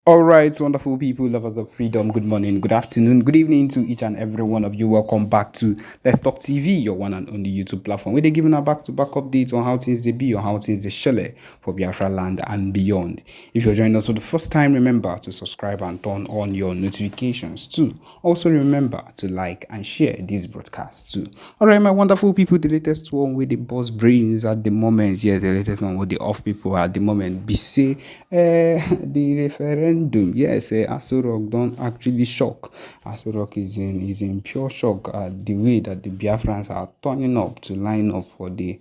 All right, wonderful people, lovers of freedom. Good morning, good afternoon, good evening to each and every one of you. Welcome back to Let's Talk TV, your one and only YouTube platform, where they're giving a back-to-back updates on how things they be or how things they shele for Biafra land and beyond. If you're joining us for the first time, remember to subscribe and turn on your notifications too. Also remember to like and share this broadcast too. All right, my wonderful people, the latest one with the boss brains at the moment, yeah, the latest one with the off people at the moment, be say the referendum. Yes, Asorok don't actually shock. Asorok is in pure shock at the way that the Biafrans are turning up to line up for the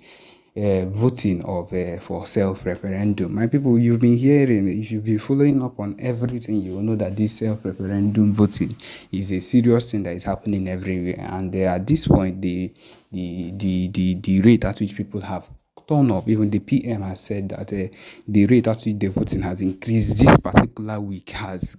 voting of for self-referendum. My people, you've been hearing, if you've been following up on everything, you will know that this self-referendum voting is a serious thing that is happening everywhere. And at this point, the rate at which people have turn up, even the PM has said that the rate at which the voting has increased this particular week has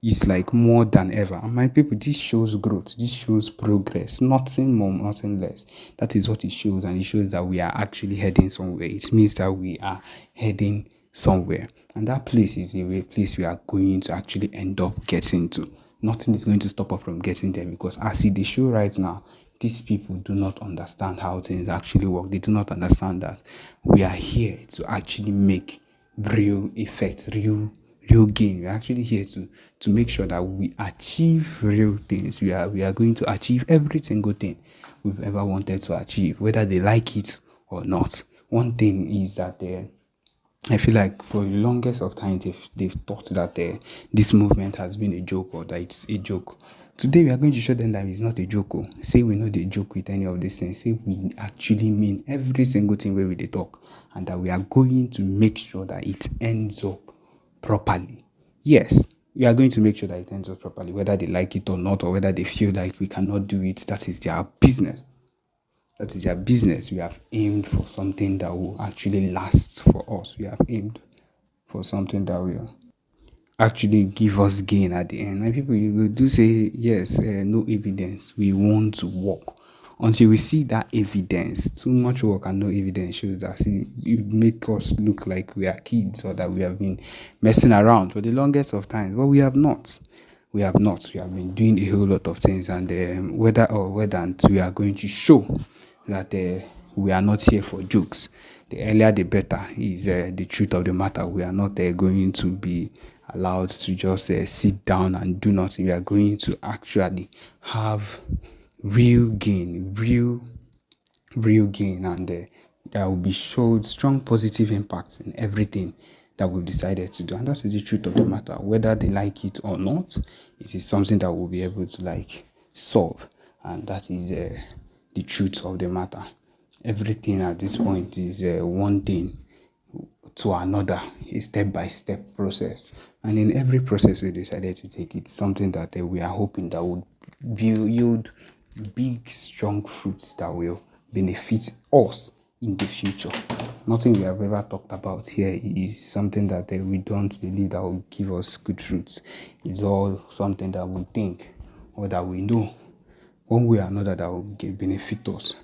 is like more than ever. And my people, this shows growth, this shows progress, nothing more, nothing less. That is what it shows, and it shows that we are actually heading somewhere. It means that we are heading somewhere, and that place is a place we are going to actually end up getting to. Nothing is going to stop us from getting there, because as it is show right now, these people do not understand how things actually work. They do not understand that we are here to actually make real effect, real gain. We're actually here to make sure that we achieve real things. We are going to achieve every single thing we've ever wanted to achieve, whether they like it or not. One thing is that I feel like for the longest of time they've thought that this movement has been a joke, or that it's a joke. Today we are going to show them that it's not a joke. Oh. Say we know they joke with any of these things. Say we actually mean every single thing where we they talk, and that we are going to make sure that it ends up properly. Yes, we are going to make sure that it ends up properly, whether they like it or not, or whether they feel like we cannot do it. That is their business. That is their business. We have aimed for something that will actually last for us. We have aimed for something that will actually give us gain at the end. And people, you will do say, yes, no evidence. We want to work. Until we see that evidence, too much work and no evidence shows that it make us look like we are kids, or that we have been messing around for the longest of times. But we have not. We have not. We have been doing a whole lot of things, and whether we are going to show that we are not here for jokes. The earlier the better is the truth of the matter. We are not going to be allowed to just sit down and do nothing. We are going to actually have real gain, real gain, and there will be showed strong positive impact in everything that we've decided to do. And that is the truth of the matter. Whether they like it or not, it is something that we'll be able to solve. And that is the truth of the matter. Everything at this point is one thing to another, a step-by-step process. And in every process we decided to take, it's something that we are hoping that would yield big, strong fruits that will benefit us in the future. Nothing we have ever talked about here is something that we don't believe that will give us good fruits. It's all something that we think, or that we know one way or another, that will benefit us.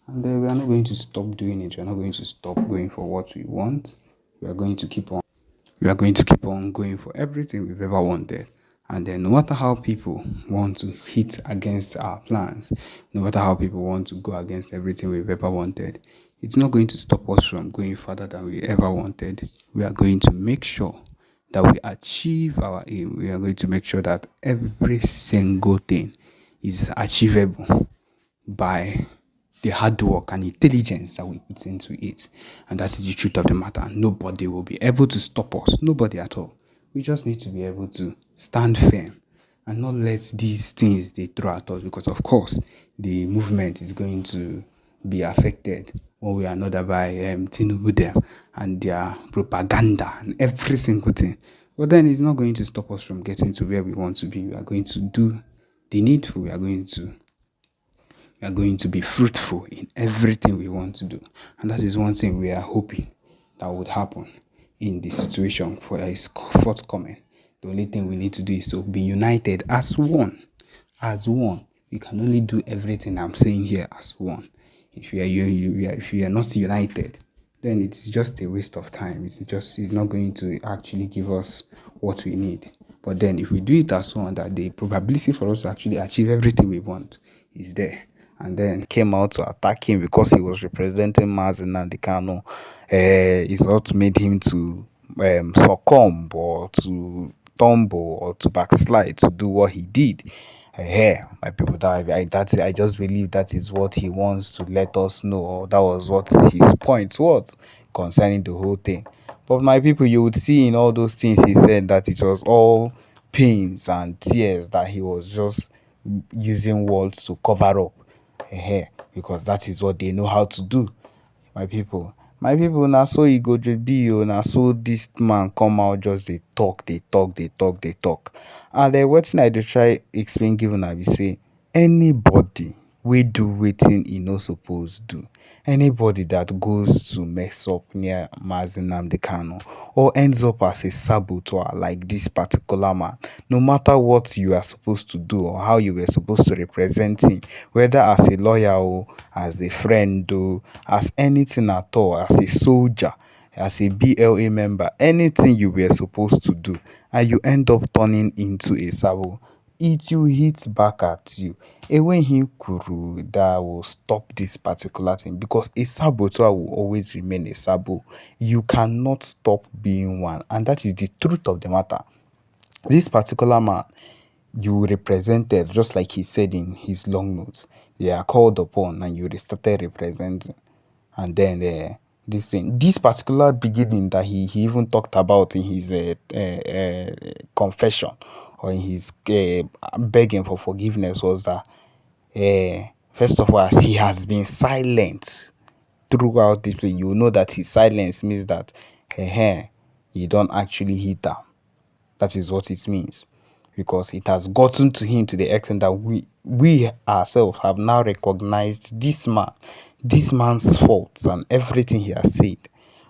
And we are not going to stop doing it. We are not going to stop going for what we want. We are going to keep on. We are going to keep on going for everything we've ever wanted. And then no matter how people want to hit against our plans, no matter how people want to go against everything we've ever wanted, it's not going to stop us from going further than we ever wanted. We are going to make sure that we achieve our aim. We are going to make sure that every single thing is achievable by the hard work and intelligence that we put into it. And that is the truth of the matter. Nobody will be able to stop us. Nobody at all. We just need to be able to stand firm and not let these things they throw at us, because of course the movement is going to be affected one way or another by Tinubu them and their propaganda and every single thing. But then it's not going to stop us from getting to where we want to be. We are going to do the needful. We are going to be fruitful in everything we want to do. And that is one thing we are hoping that would happen in the situation for its forthcoming. The only thing we need to do is to be united as one. As one. We can only do everything I'm saying here as one. If you are not united, then it's just a waste of time. It's not going to actually give us what we need. But then if we do it as one, that the probability for us to actually achieve everything we want is there. And then came out to attack him because he was representing Mazen and the Kano. It's not made him to succumb or to tumble or to backslide to do what he did. My people, I just believe that is what he wants to let us know, or that was what his point was concerning the whole thing. But my people, you would see in all those things he said that it was all pains and tears, that he was just using words to cover up, because that is what they know how to do. My people, now so e go just be o, na so this man come out just dey talk, dey talk, dey talk, dey talk. And wetin I dey try explain give una be say, anybody wey do wetin e no suppose do, anybody that goes to mess up near Mazi Nnamdi Kanu or ends up as a saboteur like this particular man, no matter what you are supposed to do or how you were supposed to represent him, whether as a lawyer or as a friend or as anything at all, as a soldier, as a BLA member, anything you were supposed to do, and you end up turning into a sabo, it will hit back at you. Enweghị kwuru that will stop this particular thing, because a saboteur will always remain a sabo. You cannot stop being one, and that is the truth of the matter. This particular man you represented, just like he said in his long notes, they are called upon and you started representing. And then this particular beginning that he even talked about in his confession, or in his begging for forgiveness, was that first of all, as he has been silent throughout this play, you know that his silence means that he don't actually hit her. That is what it means, because it has gotten to him to the extent that we ourselves have now recognized this man's faults and everything he has said.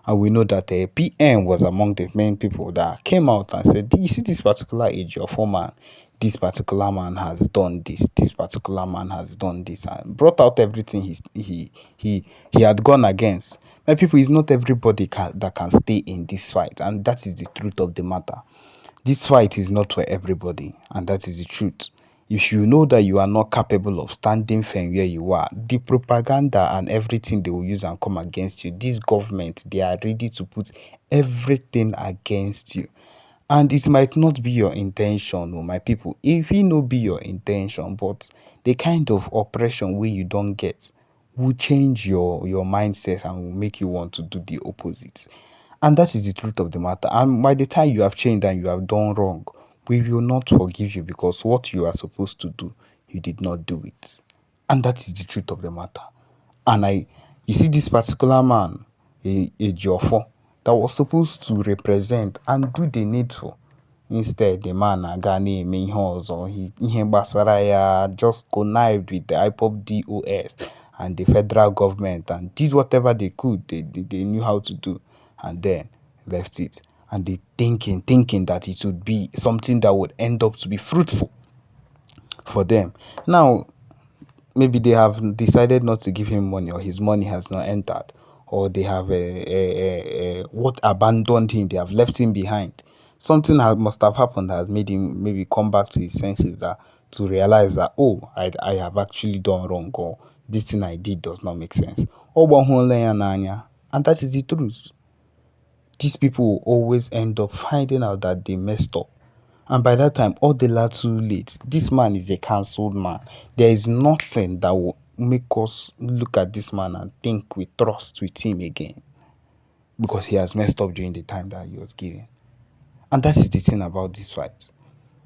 And we know that PM was among the main people that came out and said, you see this particular age of man, this particular man has done this particular man has done this, and brought out everything he had gone against. My people, it's not everybody that can stay in this fight, and that is the truth of the matter. This fight is not for everybody, and that is the truth. If you know that you are not capable of standing firm where you are, the propaganda and everything they will use and come against you, this government, they are ready to put everything against you. And it might not be your intention, my people. If it no be your intention, but the kind of oppression where you don't get will change your mindset and will make you want to do the opposite. And that is the truth of the matter. And by the time you have changed and you have done wrong, we will not forgive you, because what you are supposed to do, you did not do it. And that is the truth of the matter. And you see this particular man, a Jofo, that was supposed to represent and do the needful. Instead, the man aga na-eme ihe ọzọ, ihe gbasara ya, just connived with the IPOB DOS and the federal government and did whatever they could, they knew how to do, and then left it. And they thinking that it would be something that would end up to be fruitful for them. Now, maybe they have decided not to give him money, or his money has not entered, or they have what abandoned him, they have left him behind. Something must have happened that has made him maybe come back to his senses, to realize that, oh, I have actually done wrong, or this thing I did does not make sense. And that is the truth. These people will always end up finding out that they messed up. And by that time, all the lot too late. This man is a cancelled man. There is nothing that will make us look at this man and think we trust with him again, because he has messed up during the time that he was given. And that is the thing about this fight.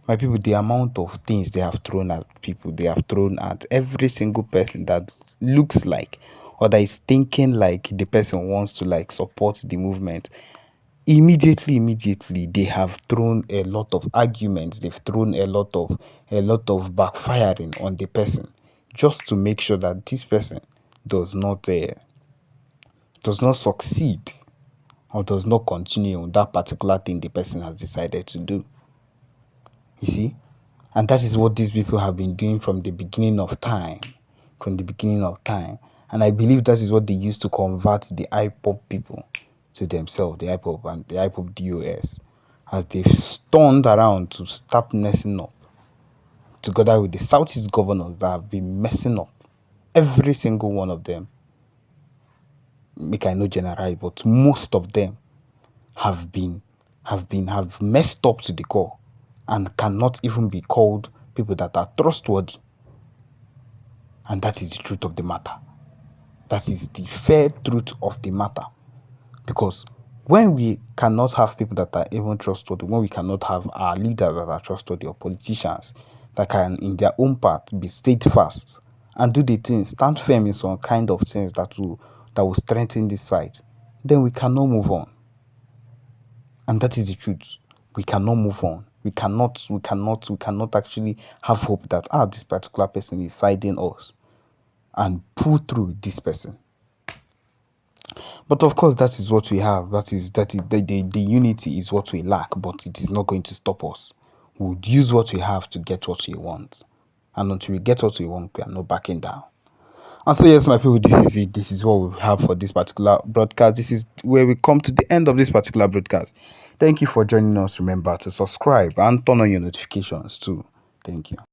My people, the amount of things they have thrown at people, they have thrown at every single person that looks like, or that is thinking like the person wants to support the movement. Immediately they have thrown a lot of arguments, they've thrown a lot of backfiring on the person, just to make sure that this person does not succeed, or does not continue on that particular thing the person has decided to do. You see? And that is what these people have been doing from the beginning of time. And I believe that is what they used to convert the IPOB people to themselves, the IPOB and the IPOB DOS, as they've turned around to start messing up, together with the Southeast governors that have been messing up. Every single one of them, make I no generalize, but most of them have messed up to the core and cannot even be called people that are trustworthy. And that is the truth of the matter. That is the fair truth of the matter. Because when we cannot have people that are even trustworthy, when we cannot have our leaders that are trustworthy or politicians that can, in their own part, be steadfast and do the things, stand firm in some kind of things that will strengthen this fight, then we cannot move on. And that is the truth. We cannot move on. We cannot actually have hope that this particular person is siding us and pull through this person. But of course, that is what we have. That is the unity is what we lack, but it is not going to stop us. We would use what we have to get what we want. And until we get what we want, we are not backing down. And so, yes, my people, this is it. This is what we have for this particular broadcast. This is where we come to the end of this particular broadcast. Thank you for joining us. Remember to subscribe and turn on your notifications too. Thank you.